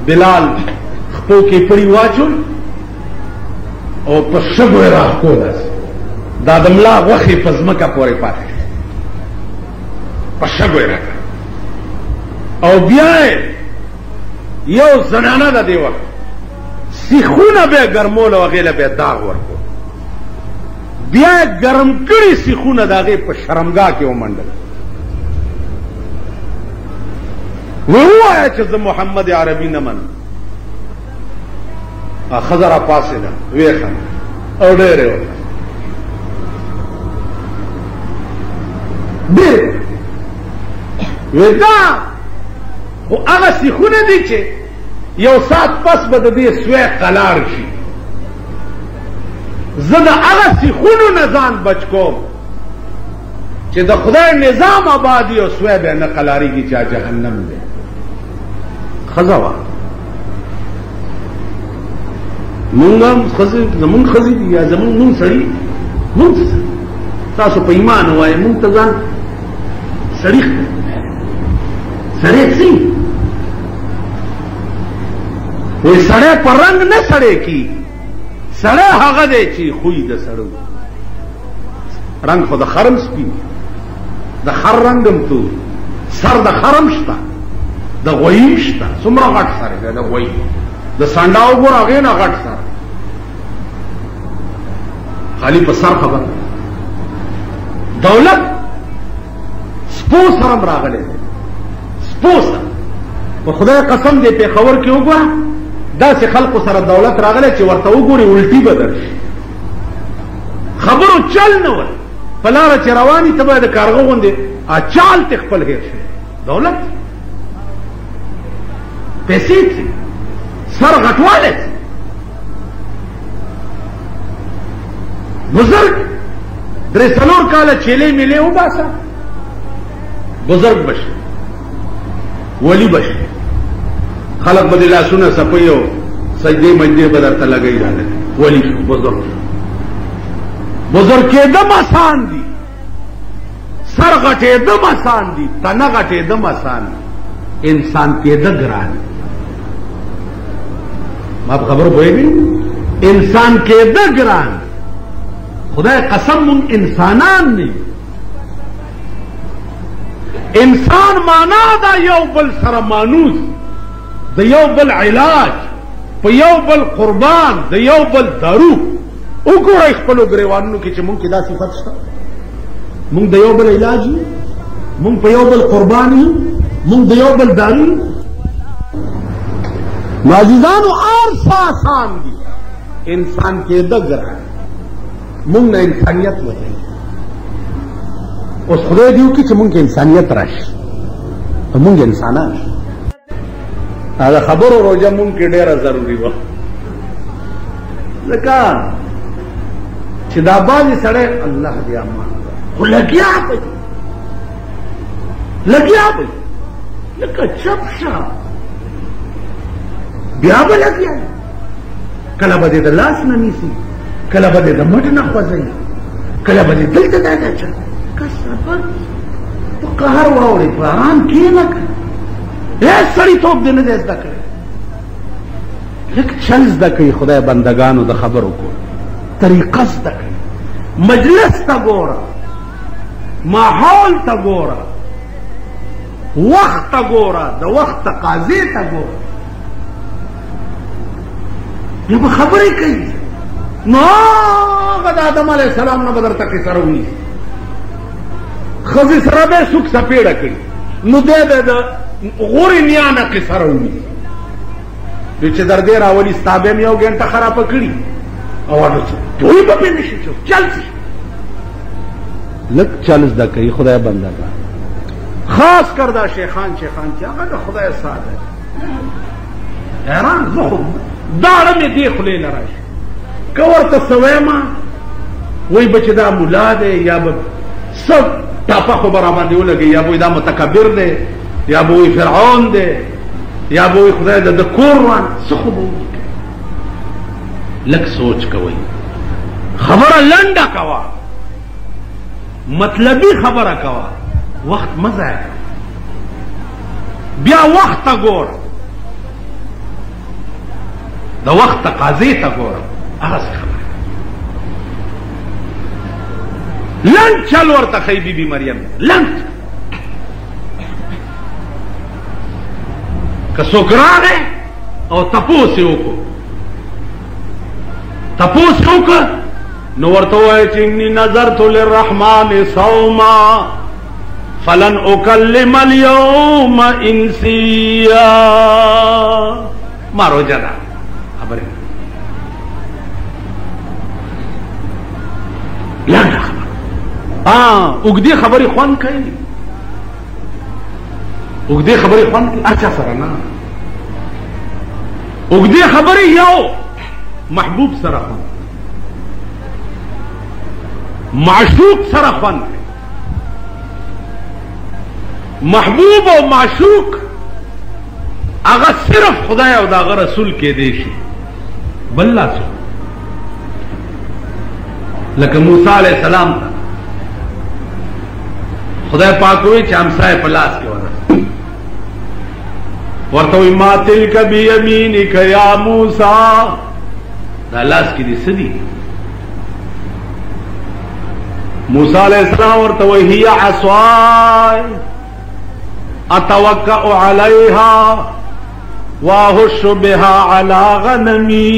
بلال خپو کې پړی واچول او په شګو یې راښکول دا د ملا غوښې په ځمکه پورې پاتې په شګو یې راکړه او بیا یو زنانه ده دې وخت سیخونه به یې ګرمول او هغې له به یې داغ ورکول بیا یې ګرم کړي سیخونه د هغې په شرمګاه کې ومنډل ووایه چې زه محمد عربي نه منم ښځه را پاڅېده ویې خندل او ډېرې وکړه ډېرې وی دا خو هغه سیخونه دي چې یو ساعت پس به د دې سوی قلار شي زه د هغه سیخونو نه ځان بچ کوم چې د خدای نظام آبادي او سوی به نه قلاریږي چې جهنم دی ښځه وه مونږ هم ښځې زمونږ ښځې دي یا مونږ سړي مونږ تاسو په ایمان وایئ مونږ ته ځان سړي سړی څه وی سړی په رنګ نه سړی کی سړی هغه دی چې خوی د سړو رنګ خو د خرم سپین د خر رنګ هم تو سر د خرم شته د غویم شته څومره غټ سر دی د غویم د سانډا وګوره هغې نه غټ سر خالي په سر خبر دولت سپو سره هم راغلی دی سپو سره په خدای قسم دی پېښور کې وګوره داسې خلقو سره دولت راغلی چې ورته وګوري الټي به درشي خبرو چل نه ول په لاره چې رواني ته باید د کارغه غوندې چال ته خپل هېر شي دولت پیسې څي سر غټوالی څي بزرګ درې څلور کاله چیلې میلې وباسه بزرګ بشي ولی بشي خلق به دې لاسونه څپوي او سجدې مجدې به درته لګوي راغلی ولی شو بزرګ بزرګ کېدم آسان دي سر غټېدم آسان دي تنه غټېدم آسان دي انسان کېده ګران ما په خبرو پوهېږئ انسان کېده ګران خدای قسم مونږ انسانان نه انسان معنا دا یو بل سره مانوس د یو بل علاج په یو بل قربان د یو بل دارو وګورئ خپلو ګریوانونو کې چې مونږ کې دا صفت شته مونږ د یو بل علاج یو مونږ په یو بل قربان یو مونږ د یو بل دارو یو عزیزانو ارسه آسان دي انسان کېده ګران مونږ نه انسانیت وځي اوس خدای دې وکړي چې مونږ کې انسانیت راشي مونږ انسانان شو دا خبرو روزه مونږ کې ډېره ضروري وه ځکه چې دا بعضې سړی الله دې امان خو لګیا به لګیا به لکه چپ شه بیا به لګیا کله به دې د لاس نه نیسي کله به دې د مټ نه خوځوي کله به دې دلته دا دا چا که صبر په قهر واوړې په ارام کښېنه که هېڅ سړیتوب دې نه دی زده کړی لږ چل زده کړي خدای بندګانو د خبرو کول طریقه زده کړي مجلس ته ګوره ماحول ته ګوره وخت ته ګوره د وخت تقاضې ته ګوره یا به خبرې کوي نو هغه د آدم علیه السلام نه به درته قصه راونیسي ښځې سره به یې څوک څپېړه کړي نو دی به د غورې نیا نه قصه راونیسي دوی چې در دې راولي ستا به م یو ګنټه خرابه کړي او نو دوی به پې نه شي چل شي لږ چل زده کوي خدای بندګان خاص کر دا شیخان چې هغه د خدای ساده حیران زه خو داړه مې دې خولې نه راشي که ورته څه ویمه وایي به چې دا ملا دی یا به څه ټاپه خو به راباندې ولګي یا به وایي دا متکبر دی یا به وایي فرعون دی یا به وایي خدای د کور روان څه خو به وایي لږ سوچ کوئ خبره لنډه کوه مطلبي خبره کوه وخت مه ضایع کوه بیا وخت ته ګوره د وخت تقاضې ته ګوره هغسې خبره لنډ چل ورته ښیي بي بي مریم لنډ که څوک راغی او تپوس یې وکړو تپوس یې وکړه نو ورته ووایه چې انی نظرت للرحمن صوما فلن اکلم اليوم انسیا ما روجه ده خبره لنډه خبره اوږدې خبرې خوند کوي اوږدې خبرې خوند کوي هر چا سره نه اوږدې خبرې یو محبوب سره خوند معشوق سره خوند کوي محبوب او معشوق هغه صرف خدای او داغه رسول کې دی شي بل لا څه لکه موسی علیہ السلام ته خدای پاک وی چې همسایه په لاس کې ونه ورته وی ما تلک بیمینک یا موسی دا لاس کې دي څه دي موسی علیہ السلام ورته وی هي عصای اتوکأ علیها واهش بها على غنمی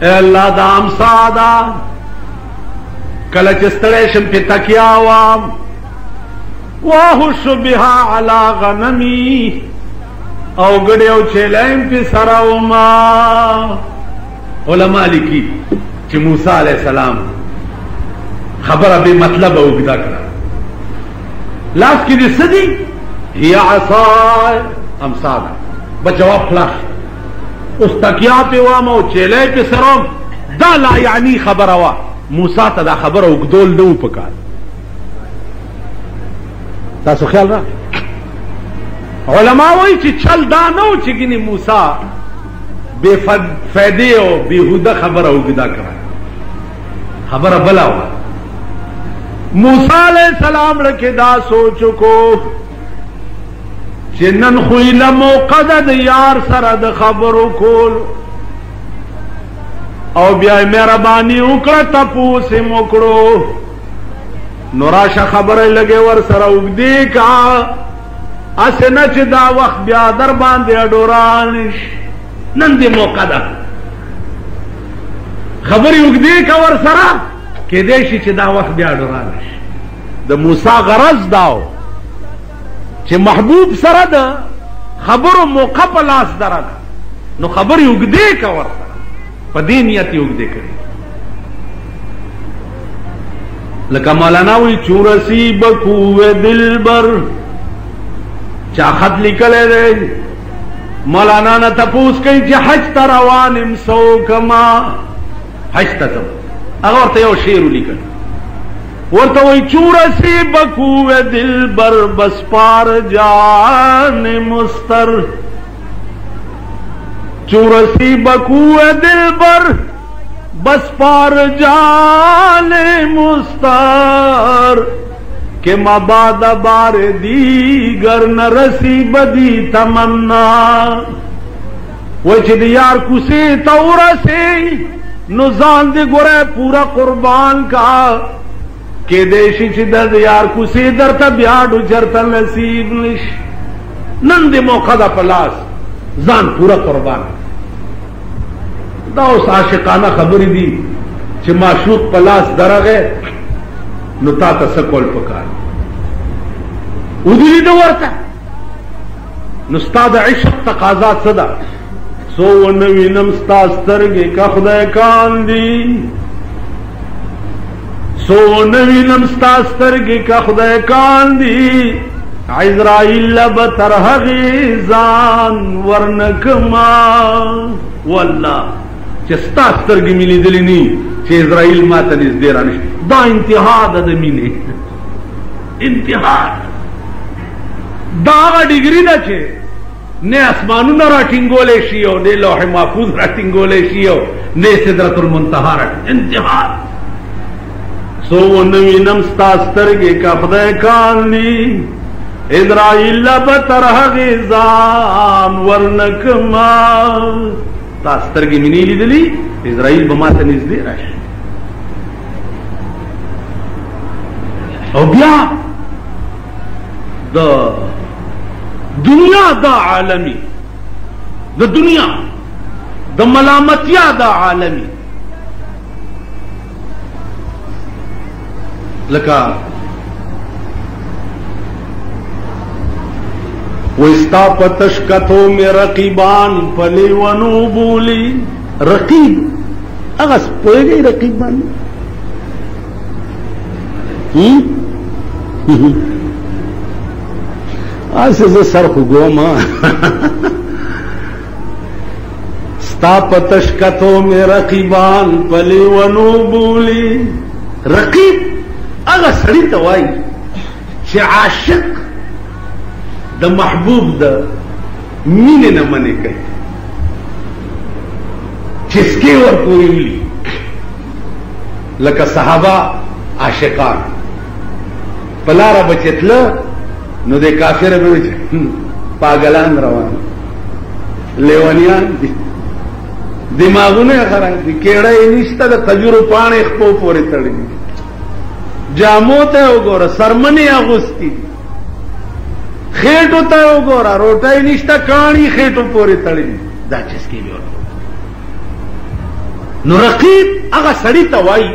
اے اللہ دا امسا دا کله چې ستړی شم پې تکیا وام واهش بها على غنمی او ګډې او چیلایم پې سره وما علما لیکي چې موسی علیہ السلام خبره بې مطلبه اوږده کړه لاس کې دې څه دي هي عصای امسا ده به جواب خلاص اوس تکیا پې وام او چیلی پې سره وم دا لا یعنی خبره وه موسی ته دا خبره اوږدول نه و پکار تاسو خیال را علما وایي چې چل دا نه و چې ګینې موسی بې فایدې او بېهوده خبره اوږده کړه خبره بله وه موسی علیہ السلام لکه دا سوچ کو چې نن خو یې موقع ده د یار سره د خبرو کول او بیا یې مهرباني وکړه تپوس یې وکړو نو راشه خبره لګې ور سره اوږدې کا هسې نه چې دا وخت بیا در باندې اډوران شي نن دې موقع ده خبرې اوږدې کا ور سره کېدی شي چې دا وخت بیا اډوران شي د موسی غرض داو چې محبوب سره د خبرو موقع په لاس درغه نو خبرې اوږدې کا ور سره په دې نیت یې اوږدې کړي لکه مولانا وی چورسی بکوه دلبر چا خط لیکلی دی مولانا نه تپوس کوي چې حج ته روان یم سو کما حج ته ځم هغه ورته یو شعر ولیکل ورته وی چورسی بکوه دلبر بس پار جان مستر چورسی بکوه دلبر بس پار جان مستر کہ مباد بار دیگر نرسی بدی تمنا وچ دیار کسی تورسی نزان دی گرے پورا قربان کا کہ دیشی چی دا دیار کسی در تا بیاڈو جرتا نصیب نش نن دی موقع دا پلاس زان پورا قربان دا اوس عاشقانه خبرې دي چې معشوق په لاس درغې نو تا ته څه کول پکار ودلیده ورته نو ستا د عشق تقاضا څه ده څو ونه وینم ستا سترګې که خدای کاندي څو ونه وینم ستا سترګې که خدای کاندي عزرائیل به تر هغې ځان ورنکما والله چې ستا سترګې مې لیدلې نه چې اسرائیل ما ته نږدې رانشي دا انتها ده د مینې انتها دا هغه ډګري ده چې نه اسمانونه راټینګولی شي او نه لوح محفوظ راټینګولی شي او نه سدرة المنتهی انتها څو ونه وینم ستا سترګې که خدای کاندي اسرائیل بتر غیزان ورنکما تا سترګې مې نه لیدلې اسرائیل به ماته نږدې راشي. او بیا د دنیا دا عالمي د دنیا د ملامتیا دا عالمي لکه وستا پتشکتو میں رقیبان پلی ونو بولی رقیب اغس پوئے گئی رقیب بانی ایسے سے سرخ گوما ستا پتشکتو میں رقیبان پلی ونو بولی رقیب اغس سڑی توائی چھ عاشق د محبوب د مینې نه منې کوي چې سکې ورپورې ولي لکه صحابه عاشقان په لاره به چې تله نو د کافر به وي پاګلان روان لیونیان دي دماغونه خراب دي کېړه یې نشته د کجورو پاڼې خپو پورې تړلي جامو ته وګوره سرمنې اغوستي خېټو ته وګوره روټۍ نشته کاڼي خېټو پورې تړلي دا چسکې به ورته نو رقیب هغه سړي ته وایي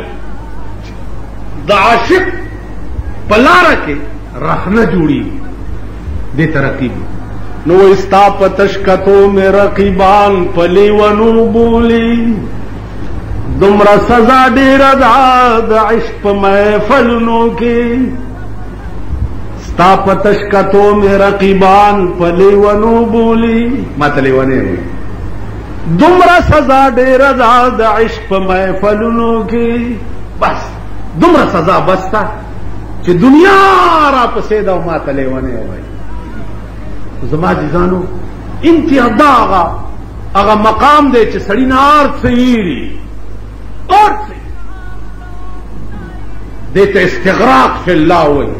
د عاشق په لاره کې رخنه جوړېږي دې ته رقیب نو استا پتشکتو میں رقیبان پلی ونو بولی دمرا سزا ډېر ده د عشق په محفلونو کې ستا پتشکتو میں رقیبان پلی ونو بولی ماته لیونی وي دمرا سزا ډېر ده د عشق په محفلونو کې بس دمرا سزا بستا چې دنیا را پسې ده او ماته لیونی وي زما عزیزانو انتها دا هغه مقام دی چې سړی نه ارڅ یېري ارڅ دې ته استغراق فی الله وایي